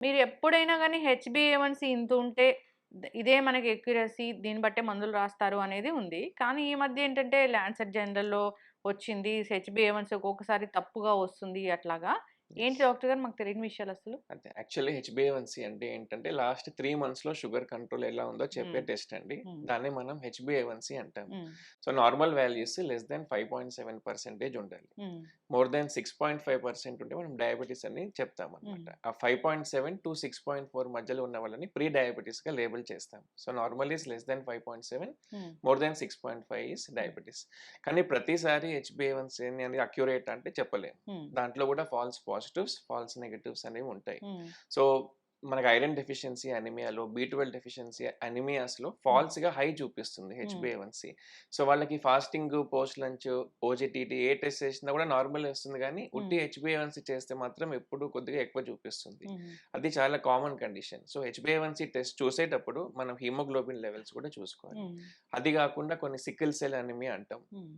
మీరు ఎప్పుడైనా గాని హెచ్‌బీఏవన్సీ ఇంతుంటే ఇదే మనకి అక్యురసీ దీన్ని బట్టే మందులు రాస్తారు అనేది ఉంది. కానీ ఈ మధ్య ఏంటంటే లాన్సెట్ జనరల్‌లో వచ్చింది. హెచ్‌బీఏవన్సీ ఒక్కొక్కసారి తప్పుగా వస్తుంది అట్లాగా. ఏంటి యెస్. డాక్టర్ గారు మాకు తెలియని విషయాలసలు? అంతే. యాక్చువల్లీ హెచ్‌బీఏవన్సీ అంటే ఏంటంటే లాస్ట్ 3 మంత్స్‌లో షుగర్ కంట్రోల్ ఎలా ఉందో చెప్పే హ్మ్. టెస్ట్ అండి. హ్మ్. దాన్ని మనం హెచ్‌బీఏవన్సీ అంటాము. హ్మ్. So, normal values less than 5.7% ఉండాలి. హ్మ్. మోర్ దాన్ 6.5% ఉంటే మనం డయాబెటిస్ అని హ్మ్. చెప్తామనమాట. ఆ 5.7-6.4 మధ్యలో ఉన్న వాళ్ళని ప్రీ డయాబెటిస్‌గా లేబుల్ చేస్తాం. So, normal is less than 5.7, హ్మ్. మోర్ దాన్ 6.5 ఈస్ హ్మ్. డయాబెటిస్. కానీ ప్రతిసారి హెచ్‌బీఏవన్సీ అనేది అక్యురేట్ అంటే చెప్పలేము. హ్మ్. దాంట్లో కూడా ఫాల్స్ పాజిటివ్స్, ఫాల్స్ నెగెటివ్స్ అనేవి ఉంటాయి. హ్మ్. సో, మనకు ఐరన్ డెఫిషియన్సీ అనీమియాలో, బి12 డెఫిషియన్సీ అనీమియాస్‌లో హ్మ్. ఫాల్స్‌గా హై చూపిస్తుంది హ్మ్. హెచ్‌బీఏవన్సీ. సో, వాళ్ళకి ఫాస్టింగ్, పోస్ట్ లంచ్, ఓజీటీటీ ఏ టెస్ట్ చేసినా కూడా నార్మలే వస్తుంది గానీ, హ్మ్. ఉట్టి హెచ్‌బీఏవన్సీ చేస్తే మాత్రం ఎప్పుడూ కొద్దిగా ఎక్కువ చూపిస్తుంది. హుహు. అది చాలా కామన్ కండిషన్. సో, హెచ్‌బీఏవన్సీ టెస్ట్ చూసేటప్పుడు మనం హిమోగ్లోబిన్ లెవెల్స్ కూడా చూసుకోవాలి. హ్మ్. అది గాకుండా కొన్ని సికిల్ సెల్ అనీమియా అంటాం. హ్మ్.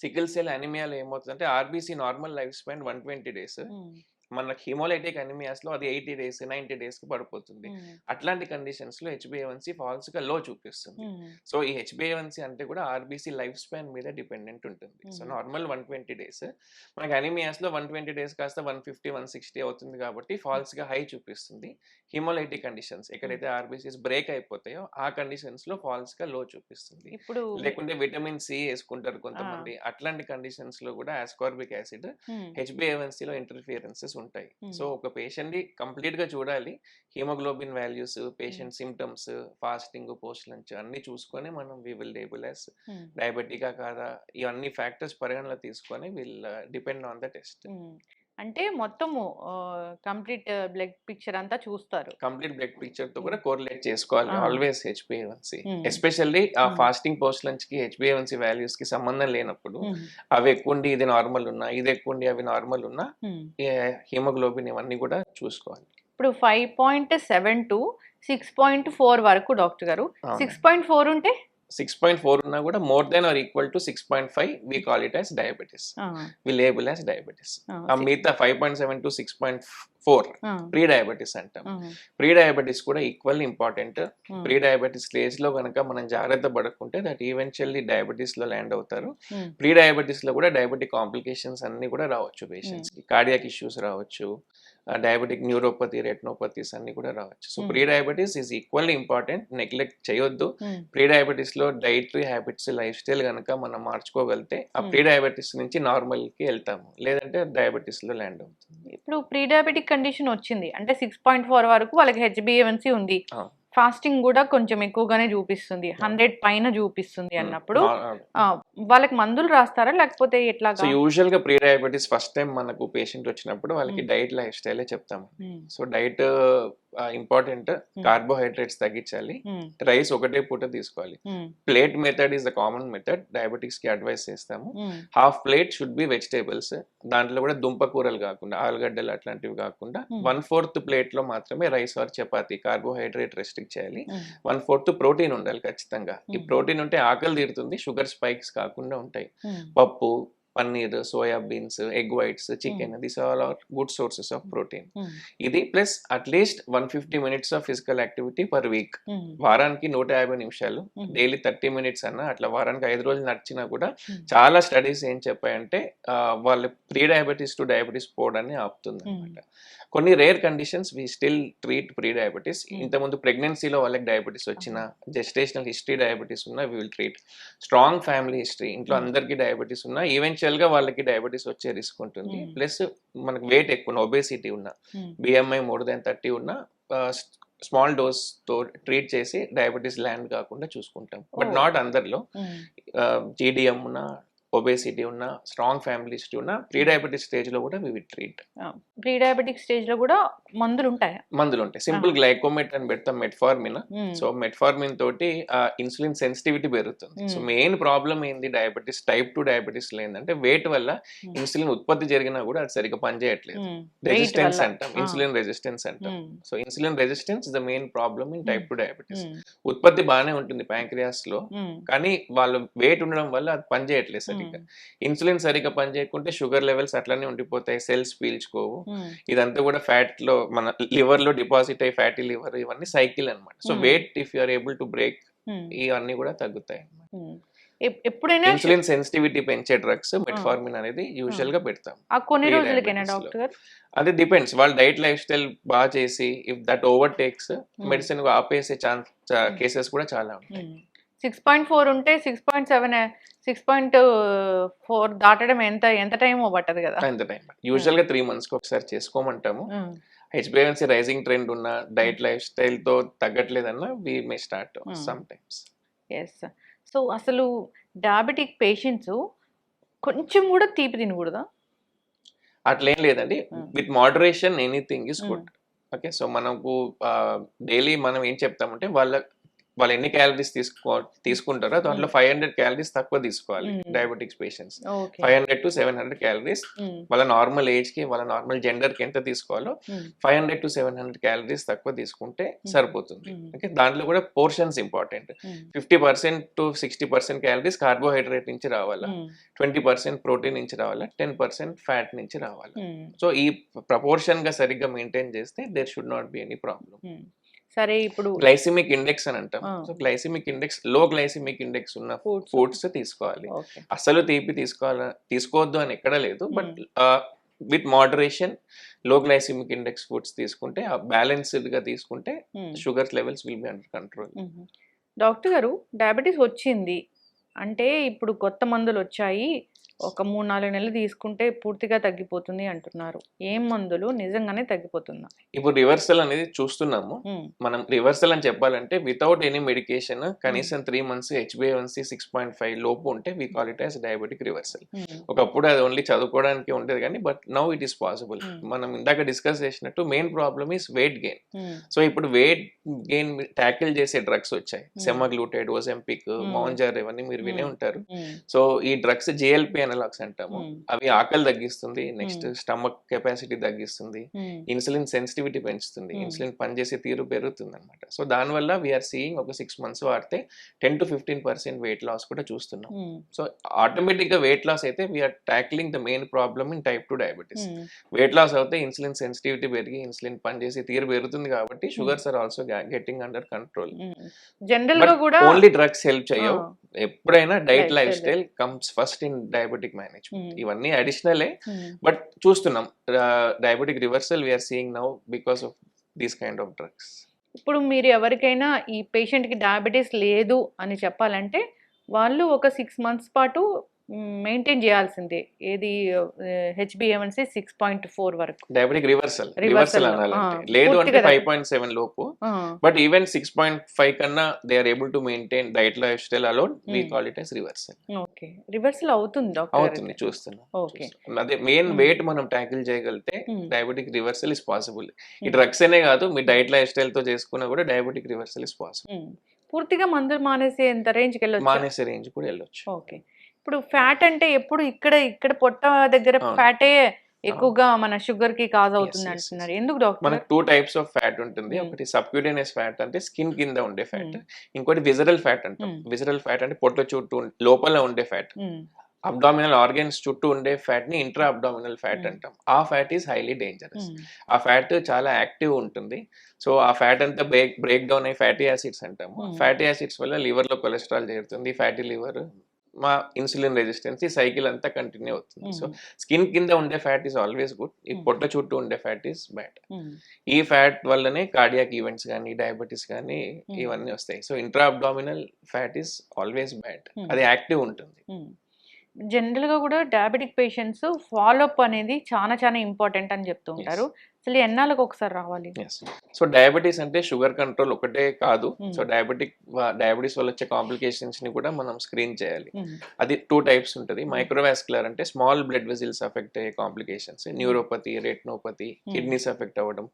సికిల్ సెల్ అనీమియాలో ఏమవుతుందంటే RBC normal life span 120 days. హ్మ్. మనకి హిమోలైటిక్ అనీమియాస్‌లో అది 80 డేస్, 90 డేస్‌కి పడిపోతుంది. హ్మ్. అట్లాంటి కండిషన్స్‌లో హెచ్‌బీఏవన్సీ ఫాల్స్‌గా లో చూపిస్తుంది. హ్మ్. సో, ఈ హెచ్‌బీఏవన్సీ అంటే కూడా ఆర్బీసీ లైఫ్ స్పాన్ మీద డిపెండెంట్ ఉంటుంది. సో, హుహు. Normal 120 days. మనకి అనీమియాస్‌లో 120 డేస్ కాస్త 150, 160 అవుతుంది కాబట్టి హ్మ్. ఫాల్స్‌గా హై చూపిస్తుంది. హిమోలైటిక్ కండిషన్స్ హ్మ్. ఎక్కడైతే ఆర్బీసీస్ బ్రేక్ అయిపోతాయో ఆ కండిషన్స్‌లో ఫాల్స్‌గా లో చూపిస్తుంది. ఇప్పుడు లేకుంటే విటమిన్ సి యేసుకుంటారు ఆ! కొంతమంది. అట్లాంటి కండిషన్స్‌లో కూడా ఆస్కార్బిక్ యాసిడ్, హ్మ్. హెచ్‌బీఏవన్సీలో ఇంటర్‌ఫియరెన్సెస్ ఉంటాయి. హ్మ్. సో, ఒక పేషెంట్‌ని కంప్లీట్‌గా చూడాలి. హిమోగ్లోబిన్ వాల్యూస్, హ్మ్. Patient symptoms, fasting, post lunch అన్నీ చూసుకొని మనం వి విల్ లేబుల్ యాస్ హ్మ్. డయాబెటికా కాదా? ఇవన్నీ ఫ్యాక్టర్స్ పరిగణనలో తీసుకొని డిపెండ్ ఆన్ ద టెస్ట్. హ్మ్. అంటే మొత్తము కంప్లీట్ బ్లడ్ పిక్చర్ అంతా చూస్తారు. కంప్లీట్ బ్లడ్ పిక్చర్‌తో హ్మ్. కూడా కోరిలేట్ చేసుకోవాలి. ఆ! ఆల్‌వేస్ హెచ్‌బీఏవన్సీ. హ్మ్. ఎస్పెషల్లీ ఆ హ్మ్. ఫాస్టింగ్, పోస్ట్ లంచ్‌కి హెచ్‌బీఏవన్సీ వాల్యూస్‌కి సంబంధం లేనప్పుడు హ్మ్. అవి ఎక్కువుండి ఇది నార్మల్ ఉన్నా, ఇది ఎక్కువుండి అవి నార్మల్ ఉన్నా హ్మ్. ఏ హిమోగ్లోబిన్ ఇవన్నీ కూడా చూసుకోవాలి. ఇప్పుడు 5.7-6.4 వరకు డాక్టర్ గారు. అవునండి. 6.4 ఉంటే? 6.4 ఉన్నా కూడా more than or equal to 6.5 we call it as diabetes. ఆ! We label as diabetes. ఆ! ఆ మిగతా 5.7-6.4 ఆ! ప్రీ డయాబెటిస్ అంటాం. ఆ! ప్రీ డయాబెటిస్ కూడా ఈక్వల్లీ ఇంపార్టెంట్. హ్మ్. ప్రీ డయాబెటిస్ స్టేజ్‌లో గనక మనం జాగ్రత్త పడకుంటే దట్ ఈవెన్చువల్లీ డయాబెటిస్‌లో ల్యాండ్ అవుతారు. హ్మ్. ప్రీ డయాబెటిస్‌లో కూడా డయాబెటిక్ కాంప్లికేషన్స్ అన్నీ కూడా రావచ్చు హ్మ్. పేషెంట్స్‌కి. కార్డియాక్ ఇష్యూస్ రావచ్చు. డయాబెటిక్ న్యూరోపతి, రెటినోపతీస్ అన్నీ కూడా రావచ్చు. So, hmm. Pre diabetes is equally important. Neglect చేయొద్దు. హ్మ్. ప్రీ డయాబెటిస్‌లో డైటరీ హ్యాబిట్స్, లైఫ్ స్టైల్ గనక మనం మార్చుకోగలిగితే ఆ హ్మ్. ప్రీ డయాబెటిస్ నుంచి నార్మల్‌కి ఎళ్తాము. లేదంటే డయాబెటిస్‌లో ల్యాండ్ అవుతుంది. ఇప్పుడు ప్రీ డయాబెటిక్ కండిషన్ వచ్చింది. అంటే 6.4 వరకు వాళ్ళకి హెచ్‌బీఏవన్సీ ఉంది. అవును. ఫాస్టింగ్ గూడా కొంచెం ఎక్కువగానే చూపిస్తుంది. అవును. 100 పైన చూపిస్తుంది హ్మ్. అన్నప్పుడు అవును. వాళ్ళకి మందులు రాస్తారా? లేకపోతే సో, ఎట్లాగా? యూజువల్‌గా ప్రీ డయాబెటిస్ ఫస్ట్ టైమ్ మనకు పేషెంట్ వచ్చినప్పుడు వాళ్ళకి హ్మ్. డైట్, లైఫ్ స్టైలే చెప్తామండి. హ్మ్. So, diet important. Hmm. Carbohydrates తగ్గించాలి. హ్మ్. రైస్ ఒకటే పూట తీసుకోవాలి. హ్మ్. Plate method is the common method. డయాబెటిక్స్‌కి అడ్వైస్ చేస్తాము. హ్మ్. Half plate should be vegetables. దాంట్లో కూడా దుంప కూరలు కాకుండా, ఆలుగడ్డలు అట్లాంటివి కాకుండా హ్మ్. 1/4 ప్లేట్‌లో మాత్రమే rice or chapati carbohydrate restrict చేయాలి. హ్మ్. 1/4 ప్రోటీన్ ఉండాలి ఖచ్చితంగా. ఈ హ్మ్. ప్రోటీన్ ఉంటే ఆకలి తీరుతుంది. షుగర్ స్పైక్స్ కాకుండా ఉంటాయి. హ్మ్. పప్పు, paneer, soya beans, egg whites, hmm. Chicken these all are good sources of protein. హ్మ్. ఇది plus at least 150 minutes of physical activity per week. హ్మ్. వారానికి 150 నిమిషాలు. హ్మ్. డైలీ 30 మినిట్స్ అన్నా అట్లా వారానికి 5 రోజులు నడిచినా కూడా హ్మ్. చాలా స్టడీస్ ఏం చెప్పాయంటే వాళ్ళు ప్రీ డయాబెటిస్ టు డయాబెటిస్ పోవడాన్ని హ్మ్. ఆపుతుందన్నమాట. కొన్ని rare conditions we still treat prediabetes. హ్మ్. ఇంతకుముందు ప్రెగ్నెన్సీలో వాళ్ళకి డయాబెటిస్ ఆహా! వచ్చినా, జెస్టేషనల్ హిస్టరీ డయాబెటిస్ ఉన్నా we will treat. Strong family history ఇంట్లో హ్మ్. అందరికీ డయాబెటిస్ ఉన్నా ఈవెన్చువల్‌గా వాళ్ళకి డయాబెటిస్ వచ్చే రిస్క్ ఉంటుంది. హ్మ్. ప్లస్ మనకు వెయిట్ ఎక్కువ ఒబేసిటీ ఉన్నా, హ్మ్. బిఎంఐ మోర్ దాన్ 30 ఉన్నా ఆహ్, స్మాల్ డోస్‌తో ట్రీట్ చేసి డయాబెటిస్ ల్యాండ్ కాకుండా చూసుకుంటాం. But oh! నాట్ అందరిలో. హ్మ్. జీడీఎం ఉన్నా, ఒబేసిటీ ఉన్నా, స్ట్రాంగ్ ఫ్యామిలీ హిస్టరీ ఉన్నా, ప్రీ హ్మ్. డయాబెటిస్ స్టేజ్‌లో కూడా వి విల్ ట్రీట్. ఆ! ప్రీ డయాబెటిక్ స్టేజ్‌లో గూడా మందులుంటాయా? మందులుంటాయి. ఆ! సింపుల్ గ్లైకోమేట్ అని పెడతాం మెట్ఫార్మిన్. హ్మ్. సో, మెట్ఫార్మిన్ తోటి ఇన్సులిన్ సెన్సిటివిటీ పెరుగుతుంది. సో, హ్మ్. మెయిన్ ప్రాబ్లమ్ ఏంది డయాబెటిస్ టైప్ 2 డయాబెటిస్‌లో ఏందంటే వెయిట్ వల్ల హ్మ్. ఇన్సులిన్ ఉత్పత్తి జరిగినా కూడా అది సరిగ్గా పనిచేయట్లేదు. హ్మ్. వెయిట్ రెసిస్టెన్స్ వల్ల. అంటాం. ఆ! ఇన్సులిన్ రెసిస్టెన్స్ అంటాం. హ్మ్. So, insulin resistance is the main problem in hmm. Type 2 diabetes. హ్మ్. ఉత్పత్తి బానే ఉంటుంది ప్యాంక్రియాస్‌లో. హ్మ్. కానీ వాళ్ళు వెయిట్ ఉండడం వల్ల అది పనిచేయట్లేదు హ్మ్. సరిగ్గా. ఇన్సులిన్ సరిగ్గా పనిచేయకుంటే షుగర్ లెవెల్స్ అట్లనే ఉండిపోతాయి, సెల్స్ పీల్చుకోవు. ఇదంతా కూడా ఫ్యాట్‌లో మన లివర్‌లో డిపాజిట్ అయ్యి ఫ్యాటీ లివర్ ఇవన్నీ సైకిల్ అన్నమాట. So weight if you are able to break ఇవన్నీ కూడా తగ్గుతాయి. ఎప్పుడైనా ఇన్సులిన్ సెన్సిటివిటీ పెంచే డ్రగ్స్ మెట్ఫార్మిన్ అనేది యూజువల్గా పెడతాం. ఆ కొన్ని ప్రీ రోజులకేనా డయాబెటిస్‌లో. డాక్టర్ గారు? అది డిపెండ్స్. వాళ్ళ డైట్ లైఫ్ స్టైల్ బాగా చేసి ఇఫ్ దట్ ఓవర్‌టేక్స్ మెడిసిన్ ఆపేసే కేసెస్ కూడా చాలా ఉంటాయి. 6.4 ఉంటే 6.7 6.4 దాటడం ఎంత టైమో పట్టదు కదా? ఎంత టైం యూజువల్గా 3 మంత్స్కి ఒకసారి చేసుకోమంటాము. హెచ్బిఏవన్సీ రైజింగ్ ట్రెండ్ ఉన్న డైట్ లైఫ్ స్టైల్తో తగ్గట్లేదన్నా we may start sometimes. Yes. So అసలు డయాబెటిక్ పేషెంట్స్ కొంచెం కూడా తీపి తినకూడదా? అట్లేం లేదండి. With moderation anything is good. Okay. So మనకు డైలీ మనం ఏం చెప్తామంటే వాళ్ళు ఎన్ని క్యాలరీస్ తీసుకుంటారో దాంట్లో 500 క్యాలరీస్ తక్కువ తీసుకోవాలి డయాబెటిక్స్ పేషెంట్స్. 500 to 700 క్యాలరీస్ వాళ్ళ నార్మల్ ఏజ్ కి వాళ్ళ నార్మల్ జెండర్ కి ఎంత తీసుకోవాలో 500 to 700 క్యాలరీస్ తక్కువ తీసుకుంటే సరిపోతుంది. ఓకే. దాంట్లో కూడా portions important. 50% to 60% calories carbohydrate నుంచి రావాలా, 20% ప్రోటీన్ నుంచి రావాలా, 10% ఫ్యాట్ నుంచి రావాలా. సో ఈ ప్రపోర్షన్ గా సరిగ్గా మెయింటైన్ చేస్తే there should not be any problem. సరే, ఇప్పుడు గ్లైసిమిక్ ఇండెక్స్ అని అంటాం. So glycemic index low glycemic index ఉన్న ఫుడ్స్ తీసుకోవాలి. అసలు తీపి తీసుకోవద్దు అని ఎక్కడ లేదు. But with moderation low glycemic index foods తీసుకుంటే బ్యాలెన్స్డ్ గా తీసుకుంటే sugar levels will be under control. Doctor గారు, డయాబెటీస్ వచ్చింది అంటే ఇప్పుడు కొత్త మందులు వచ్చాయి, ఒక 3-4 నెలలు తీసుకుంటే పూర్తిగా తగ్గిపోతుంది అంటున్నారు. ఏం మందులు నిజంగానే తగ్గిపోతుందా? ఇప్పుడు రివర్సల్ అనేది చూస్తున్నాము. మనం రివర్సల్ అని చెప్పాలంటే వితౌట్ ఎనీ మెడికేషన్ కనీసం 3 months HbA1c 6.5 లోపు ఉంటే we call it as diabetic reversal. ఒకప్పుడు అది ఓన్లీ చదువుకోవడానికి ఉండేది కానీ but now it is possible. మనం ఇందాక డిస్కస్ చేసినట్టు main problem is weight gain. So ఇప్పుడు వెయిట్ గెయిన్ ట్యాకిల్ చేసే డ్రగ్స్ వచ్చాయి. సెమాగ్లూటైడ్, ఓజెంపిక్, మౌంజర్ ఇవన్నీ మీరు వినే ఉంటారు. సో ఈ డ్రగ్స్ GLP అనలాగ్స్ అంటాము. అవి ఆకలి తగ్గిస్తుంది, నెక్స్ట్ స్టమక్ కెపాసిటీ తగ్గిస్తుంది, ఇన్సులిన్ సెన్సిటివిటీ పెంచుతుంది, ఇన్సులిన్ పనిచేసే తీరు పెరుగుతుంది అనమాట. సో దానివల్ల వీఆర్ సీయింగ్ ఒక 6 months వాడితే 10 to 15% వెయిట్ లాస్ కూడా చూస్తున్నాం. సో ఆటోమేటిక్ గా వెయిట్ లాస్ అయితే we are tackling the main problem in type 2 diabetes. Weight loss అవుతే ఇన్సులిన్ సెన్సిటివిటీ పెరిగి ఇన్సులిన్ పనిచేసే తీరు పెరుగుతుంది కాబట్టి sugars are also getting under control. General గా కూడా ఓన్లీ డ్రగ్స్ హెల్ప్ చేయవు. ఎప్పుడైనా diet lifestyle comes first in diabetic management. ఇవన్నీ అడిషనలే బట్ చూస్తున్నాం diabetic reversal we are seeing now because of these kind of drugs. ఇప్పుడు మీరు ఎవరికైనా ఈ పేషెంట్ కి డయాబెటీస్ లేదు అని చెప్పాలంటే వాళ్ళు ఒక 6 months పాటు మెయింటైన్ చేయాల్సిందే. ఏది HbA1c 6.4 వరకు డయాబెటిక్ రివర్సల్ అనాలంటే. లేదు అంటే 5.7 లోపు. బట్ ఈవెన్ 6.5 కన్నా they are able to maintain diet lifestyle alone we call it as reversal. Okay. Reversal అవుతుంది డాక్టర్? అవుతుంది, చూస్తున్నాం. ఓకే. అదే మెయిన్ వెయిట్ మనం ట్యాకిల్ చేయగలిగితే డయాబెటిక్ రివర్సల్ ఇస్ పాసిబుల్. ఈ డ్రగ్స్ అనే కాదు, మీ డైట్ లైఫ్ స్టైల్ తో చేసుకున్నా కూడా డయాబెటిక్ రివర్సల్ ఇస్ పాసిబుల్. పూర్తిగా మందులు మానేసే ఎంత రేంజ్కి వెళ్ళొచ్చు? మానేసే రేంజ్ కూడా వెళ్ళొచ్చు. ఓకే. ఇప్పుడు ఫ్యాట్ అంటే ఎప్పుడు ఇక్కడ పొట్ట దగ్గర ఫ్యాటే ఎక్కువగా మన షుగర్ కి కాజ్ అవుతుంది అంటున్నారు. ఎందుకు డాక్టర్? మనకు 2 types ఆఫ్ ఫ్యాట్ ఉంటుంది. ఒకటి సబ్క్యూటేనియస్ ఫ్యాట్ అంటే స్కిన్ కింద ఉండే ఫ్యాట్, ఇంకోటి విజరల్ ఫ్యాట్ అంటాం. విజరల్ ఫ్యాట్ అంటే పొట్ట చుట్టూ లోపల ఉండే ఫ్యాట్. అబ్డామినల్ ఆర్గన్స్ చుట్టూ ఉండే ఫ్యాట్ ని ఇంట్రా అబ్డామినల్ ఫ్యాట్ అంటాం. ఆ ఫ్యాట్ ఈస్ హైలీ డేంజరస్. ఆ ఫ్యాట్ చాలా యాక్టివ్ ఉంటుంది. సో ఆ ఫ్యాట్ అంతా బ్రేక్ డౌన్ అయ్యి ఫ్యాటీ యాసిడ్స్ అంటాము. ఫ్యాటీ యాసిడ్స్ వల్ల లివర్ లో కొలెస్ట్రాల్ చేరుతుంది, ఫ్యాటీ లివర్, మా ఇన్సులిన్ రెసిస్టెన్స్, ఈ సైకిల్ అంతా కంటిన్యూ అవుతుంది. సో స్కిన్ కింద ఉండే ఫ్యాట్ ఈస్ ఆల్వేస్ గుడ్, ఈ పొట్ట చుట్టూ ఉండే ఫ్యాట్ ఈస్ బ్యాడ్. ఈ ఫ్యాట్ వల్లనే కార్డియాక్ ఈవెంట్స్ కానీ డయాబెటీస్ కానీ ఇవన్నీ వస్తాయి. So intra abdominal fat is always bad, అది యాక్టివ్ ఉంటుంది. జనరల్ గా కూడా డయాబెటిక్ పేషెంట్స్ ఫాలో అప్ అనేది చాలా ఇంపార్టెంట్ అని చెప్తూ ఉంటారు. అసలు ఎన్నాళ్ళకి ఒకసారి రావాలి? సో డయాబెటీస్ అంటే షుగర్ కంట్రోల్ ఒకటే కాదు. సో డయాబెటీస్ వల్ల వచ్చే కాంప్లికేషన్స్ ని కూడా మనం స్క్రీన్ చేయాలి. అది 2 types ఉంటుంది. మైక్రోవాస్కులర్ అంటే స్మాల్ బ్లడ్ వెజిల్స్ అఫెక్ట్ అయ్యే complications, neuropathy, retinopathy, kidneys affect అవ్వడం,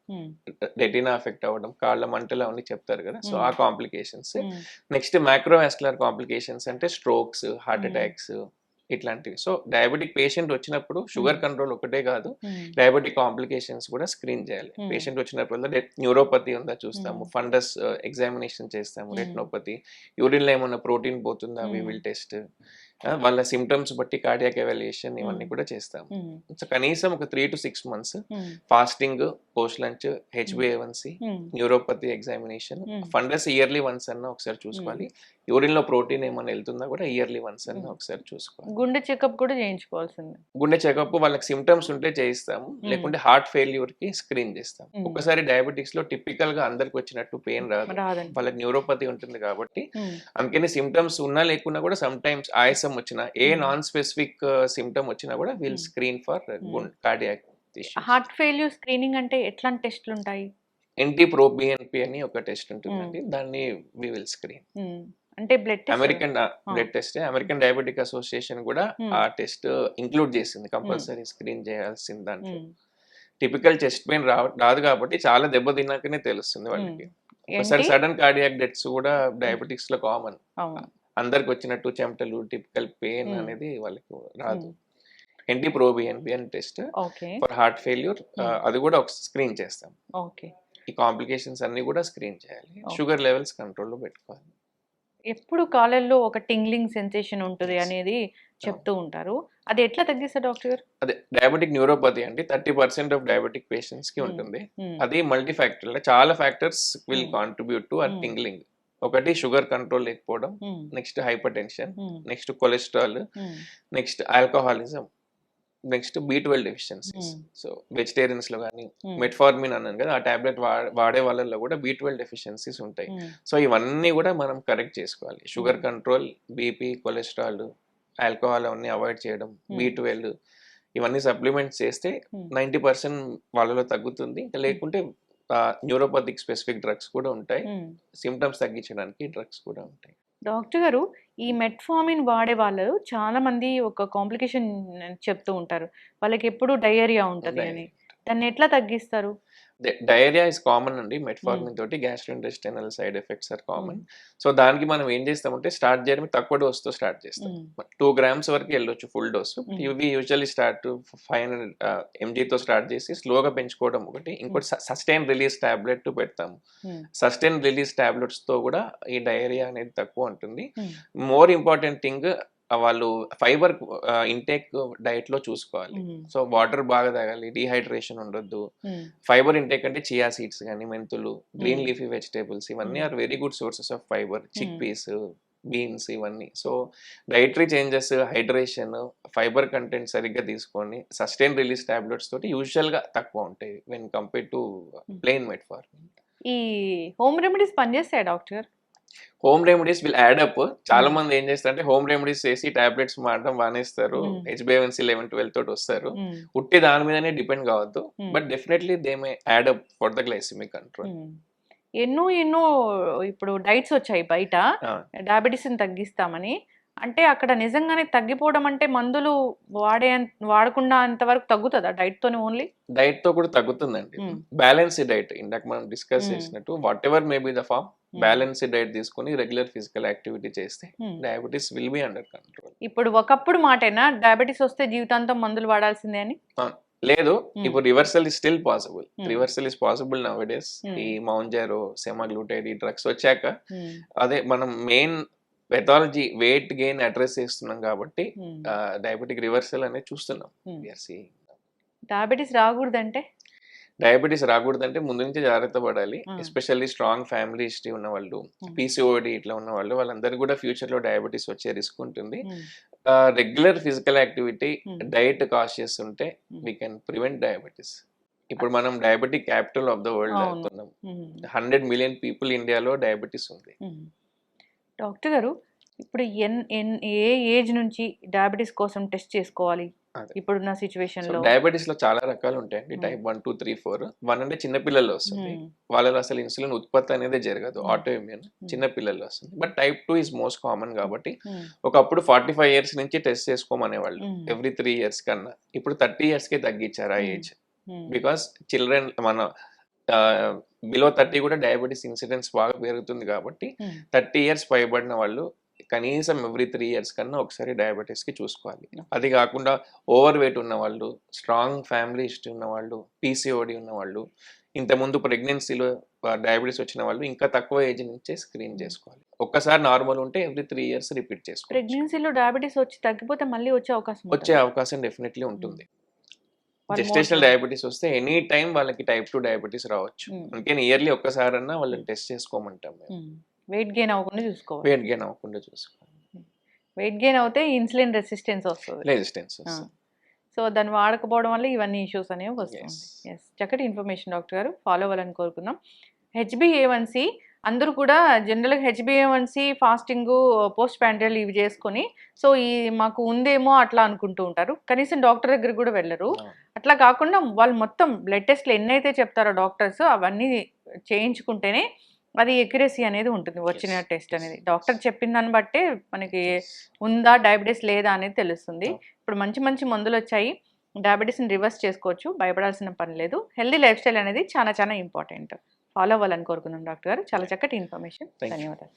రెటినా అఫెక్ట్ అవ్వడం, కాళ్ళ మంటలు అవన్నీ చెప్తారు కదా. సో ఆ కాంప్లికేషన్స్. నెక్స్ట్ మైక్రోవాస్కులర్ కాంప్లికేషన్స్ అంటే స్ట్రోక్స్, హార్ట్ అటాక్స్ ఇట్లాంటివి. సో డయాబెటిక్ పేషెంట్ వచ్చినప్పుడు షుగర్ కంట్రోల్ ఒకటే కాదు, డయాబెటిక్ కాంప్లికేషన్స్ కూడా స్క్రీన్ చేయాలి. పేషెంట్ వచ్చినప్పుడు న్యూరోపతి ఉందా చూస్తాము, ఫండస్ ఎగ్జామినేషన్ చేస్తాము, రెటినోపతి, యూరిన్ లో ఏమన్నా ప్రోటీన్ పోతుందా వి విల్ టెస్ట్, వాళ్ళ సిమ్టమ్స్ బట్టి కార్డియాక్ ఎవాల్యుయేషన్ ఇవన్నీ కూడా చేస్తాము. సో కనీసం ఒక 3 to 6 months fasting, post lunch, HbA1c, neuropathy examination, fundus yearly once అన్న ఒకసారి చూసుకోవాలి. యూరిన్ లో ప్రోటీన్ ఏమైనా వెళ్తుందా కూడా ఇయర్లీ వన్స్ అన్న ఒకసారి చూసుకోవాలి. గుండె చెకప్ కూడా చేయించుకోవాల్సింది. గుండె చెకప్ వాళ్ళకి సిమ్టమ్స్ ఉంటే చేయిస్తాము, లేకుంటే హార్ట్ ఫెయిల్యూర్ కి స్క్రీన్ చేస్తాం. ఒకసారి డయాబెటిక్స్ లో టిపికల్ గా అందరికి వచ్చినట్టు పెయిన్ రాదు, వాళ్ళకి న్యూరోపతి ఉంటుంది కాబట్టి. అందుకని సిమ్టమ్స్ ఉన్నా లేకున్నా కూడా సమ్ టైమ్స్ ఆయాసం వచ్చినా, ఏ నాన్ స్పెసిఫిక్ సిమ్టమ్ వచ్చినా కూడా will screen for cardiac issues. Heart failure screening అంటే ఎట్లాంటి టెస్ట్లు ఉంటాయి? NT-proBNP అని ఒక టెస్ట్ ఉంటుందండి, దాన్ని వి విల్ స్క్రీన్. అంటే blood test, American blood test. American diabetic association కూడా ఆ టెస్ట్ ఇంక్లూడ్ చేసింది, కంపల్సరీ స్క్రీన్ చేయాల్సింది దాంట్లో. టిపికల్ చెస్ట్ పెయిన్ రాదు కాబట్టి చాలా దెబ్బ తిన్నాకనే తెలుస్తుంది వాళ్ళకి. ఒకసారి సడన్ కార్డియాక్ డెత్స్ కూడా డయాబెటిక్స్ లో కామన్. అందరికి వచ్చినట్టు చెమటలు, టిపికల్ పెయిన్ అనేది వాళ్ళకి రాదు. NT-proBNP అని టెస్ట్ ఫర్ హార్ట్ ఫెయిల్యూర్, అది కూడా ఒక స్క్రీన్ చేస్తాం. ఈ కాంప్లికేషన్స్ అన్ని కూడా స్క్రీన్ చేయాలి. షుగర్ లెవెల్స్ కంట్రోల్లో పెట్టుకోవాలి. ఎప్పుడు కాళ్ళల్లో ఒక టింగ్లింగ్ సెన్సేషన్ ఉంటుంది అనేది చెప్తూ ఉంటారు, అది ఎట్లా తగ్గిస్తారు డాక్టర్ గారు? అదే డయాబెటిక్ న్యూరోపతి అంటే 30% ఆఫ్ డయాబెటిక్ పేషెంట్స్ కి ఉంటుంది. అది మల్టీ ఫ్యాక్టర్, చాలా ఫ్యాక్టర్స్ విల్ కాంట్రిబ్యూట్ టు ఆ టింగ్లింగ్. ఒకటి షుగర్ కంట్రోల్ లేకపోవడం, next hyper tension, next cholesterol, next alcoholism, next B12 deficiencies. So vegetarians లో కానీ మెట్ఫార్మిన్ అన్నాను కదా, ఆ టాబ్లెట్ వాడే వాళ్ళల్లో కూడా B12 డెఫిషియన్సీస్ ఉంటాయి. సో ఇవన్నీ కూడా మనం కరెక్ట్ చేసుకోవాలి. Sugar control, BP, cholesterol, alcohol అవన్నీ అవాయిడ్ చేయడం, B12 ఇవన్నీ సప్లిమెంట్స్ చేస్తే 90% వాళ్ళలో తగ్గుతుంది. ఇంకా లేకుంటే న్యూరోపతిక్ స్పెసిఫిక్ డ్రగ్స్ కూడా ఉంటాయి, సిమ్టమ్స్ తగ్గించడానికి డ్రగ్స్ కూడా ఉంటాయి. డాక్టర్ గారు, ఈ మెట్ఫార్మిన్ వాడే వాళ్ళు చాలా మంది ఒక కాంప్లికేషన్ చెప్తూ ఉంటారు, వాళ్ళకి ఎప్పుడు డయేరియా ఉంటుంది అని. దాన్ని ఎట్లా తగ్గిస్తారు? డయేరియా ఇస్ కామన్ అండి. మెట్ఫార్మిన్ తోటి gastrointestinal side effects are common. So దానికి మనం ఏం చేస్తామంటే స్టార్ట్ చేయడం తక్కువ డోస్ తో స్టార్ట్ చేస్తాం. 2 grams వరకు వెళ్ళొచ్చు ఫుల్ డోస్. ఇవి యూజువల్లీ స్టార్ట్ 500 mg తో స్టార్ట్ చేసి స్లోగా పెంచుకోవడం ఒకటి. ఇంకోటి సస్టైన్ రిలీజ్ టాబ్లెట్ పెడతాము. సస్టైన్ రిలీజ్ టాబ్లెట్స్ తో కూడా ఈ డయేరియా అనేది తక్కువ ఉంటుంది. మోర్ ఇంపార్టెంట్ థింగ్, వాళ్ళు ఫైబర్ ఇంటేక్ డైట్ లో చూసుకోవాలి. సో వాటర్ బాగా తాగాలి, డిహైడ్రేషన్ ఉండొద్దు. ఫైబర్ ఇంటేక్ అంటే చియా సీడ్స్ కానీ, మెంతులు, గ్రీన్ లీఫీ వెజిటేబుల్స్ ఇవన్నీ are very good sources of fibre. Chickpeas, beans ఇవన్నీ. So dietary changes, hydration, fibre content సరిగ్గా తీసుకొని సస్టైన్ రిలీజ్ టాబ్లెట్స్ తోటి యూజువల్ గా తక్కువ ఉంటాయి when compare to plain metformin. ఈ హోమ్ రెమెడీస్ పనిచేస్తాయి డాక్టర్ గారు? Home remedies will add up. చాలా మంది ఏం చేస్తారంటే హోమ్ రెమెడీస్ చేసి టాబ్లెట్స్ మారడం మానేస్తారు, HbA1c 11-12 తోటి వస్తారు. ఉట్టి దాని మీదనే డిపెండ్ కావద్దు, but definitely they may add up for the glycemic control. ఎన్నో ఇప్పుడు డైట్స్ వచ్చాయి బయట, డయాబెటీస్ ని తగ్గిస్తామని. అంటే అక్కడ నిజంగానే తగ్గిపోవడం అంటే మందులు వాడకుండా అంతవరకు తగ్గుతుందా డైట్ తోనే? ఓన్లీ డైట్ తో కూడా తగ్గుతుందండి. బ్యాలెన్స్డ్ డైట్, ఇందాక మనం డిస్కస్ చేసినట్టు whatever may be the form, balanced diet తీసుకుని రెగ్యులర్ ఫిజికల్ యాక్టివిటీ చేస్తే diabetes will be under control. ఇప్పుడు ఒకప్పుడు మాటేనా డయాబెటీస్ వస్తే జీవితాంతం మందులు వాడాల్సిందే అని? లేదు, ఇప్పుడు reversal is still possible. Reversal is possible now days. ఈ మౌంజారో, సెమాగ్లూటైడ్ ఈ డ్రగ్స్ వచ్చాక అదే మనం main pathology weight gain address చేస్తున్నాం కాబట్టి డయాబెటిక్ రివర్సల్ అనేది చూస్తున్నాం. డయాబెటీస్ రాకూడదంటే ముందు నుంచి జాగ్రత్త పడాలి. ఎస్పెషల్లీ స్ట్రాంగ్ ఫ్యామిలీ హిస్టరీ ఉన్న వాళ్ళు, PCOD ఇట్లా ఉన్న వాళ్ళు, వాళ్ళందరికీ కూడా ఫ్యూచర్ లో డయాబెటీస్ వచ్చే రిస్క్ ఉంటుంది. Regular physical activity, diet conscious ఉంటే వీ కెన్ ప్రివెంట్ డయాబెటీస్. ఇప్పుడు మనం diabetic capital of the world అవుతున్నాం. 100 million పీపుల్ ఇండియాలో డయాబెటీస్ ఉంది. డాక్టర్ గారు, ఇప్పుడు ఏ ఏజ్ నుంచి డయాబెటీస్ కోసం టెస్ట్ చేసుకోవాలి ఇప్పుడున్న సిచ్యువేషన్ లో? డయాబెటీస్ లో చాలా రకాలు ఉంటాయండి. టైప్ 1, 2, 3, 4. 1 అంటే చిన్నపిల్లల్లో వస్తుంది, వాళ్ళలో అసలు ఇన్సులిన్ ఉత్పత్తి అనేది జరగదు, ఆటో ఇమ్యూన్, చిన్నపిల్లల్లో వస్తుంది. But type 2 is most common కాబట్టి ఒకప్పుడు 45 years నుంచి టెస్ట్ చేసుకోమనేవాళ్ళు ఎవ్రీ 3 years కన్నా. ఇప్పుడు 30 years కే తగ్గించారు ఆ ఏజ్. బికాస్ చిల్డ్రన్ మన బిలో 30 కూడా డయాబెటీస్ ఇన్సిడెన్స్ బాగా పెరుగుతుంది కాబట్టి 30 years పైబడిన వాళ్ళు కనీసం ఎవ్రీ 3 years కన్నా ఒకసారి డయాబెటీస్ కి చూసుకోవాలి. అది కాకుండా ఓవర్ వెయిట్ ఉన్న వాళ్ళు, స్ట్రాంగ్ ఫ్యామిలీ హిస్టరీ ఉన్న వాళ్ళు, PCOD ఉన్న వాళ్ళు, ఇంతకుముందు ప్రెగ్నెన్సీలో డయాబెటీస్ వచ్చిన వాళ్ళు ఇంకా తక్కువ ఏజ్ నుంచే స్క్రీన్ చేసుకోవాలి. ఒక్కసారి నార్మల్ ఉంటే ఎవ్రీ 3 ఇయర్స్ రిపీట్ చేసుకోవాలి. ప్రెగ్నెన్సీలో డయాబెటీస్ వచ్చి తగ్గిపోతే మళ్ళీ వచ్చే అవకాశం వచ్చే ఉంటుందా? అవకాశం డెఫినెట్లీ ఉంటుంది. వాళ్ళు జెస్టేషనల్ మోస్ట్ డయాబెటీస్ వస్తే ఎనీ టైం వాళ్ళకి టైప్ 2 డయాబెటీస్ రావచ్చు. అందుకని ఇయర్లీ ఒక్కసారన్నా వాళ్ళని టెస్ట్ చేసుకోమంటాం మేము. వెయిట్ గెయిన్ అవ్వకుండా చూసుకోవాలి. వెయిట్ గెయిన్ అవ్వకుండా చూసుకోవాలి. వెయిట్ గెయిన్ అవుతే ఇన్సులిన్ రెసిస్టెన్స్ వస్తుంది. రెసిస్టెన్స్ వస్తుంది. సో దాన్ని వాడకపోవడం వల్ల ఇవన్నీ ఇష్యూస్ అనేవి వస్తుంది. Yes. ఎస్, చక్కటి ఇన్ఫర్మేషన్ డాక్టర్ గారు, ఫాలో అవ్వాలని కోరుకుందాం. HbA1c అందరూ కూడా జనరల్గా HbA1c ఫాస్టింగ్, పోస్ట్ ప్యాండ్రల్ ఇవి చేసుకొని సో ఈ మాకు ఉందేమో అట్లా అనుకుంటూ ఉంటారు. కనీసం డాక్టర్ దగ్గర కూడా వెళ్ళరు. అట్లా కాకుండా వాళ్ళు మొత్తం బ్లడ్ టెస్ట్లు ఎన్నైతే చెప్తారో డాక్టర్స్ అవన్నీ చేయించుకుంటేనే అది ఎక్యురసీ అనేది ఉంటుంది. వచ్చిన Yes. టెస్ట్ అనేది డాక్టర్ చెప్పిన దాన్ని బట్టే మనకి ఉందా డయాబెటీస్ లేదా అనేది తెలుస్తుంది. ఇప్పుడు మంచి మంచి మందులు వచ్చాయి, డయాబెటీస్ని రివర్స్ చేసుకోవచ్చు, భయపడాల్సిన పని లేదు. హెల్దీ లైఫ్ స్టైల్ అనేది చాలా చాలా ఇంపార్టెంట్. ఫాలో అవ్వాలని కోరుకుందాం డాక్టర్ గారు. చాలా చక్కటి ఇన్ఫర్మేషన్. Thank you. ధన్యవాదాలు.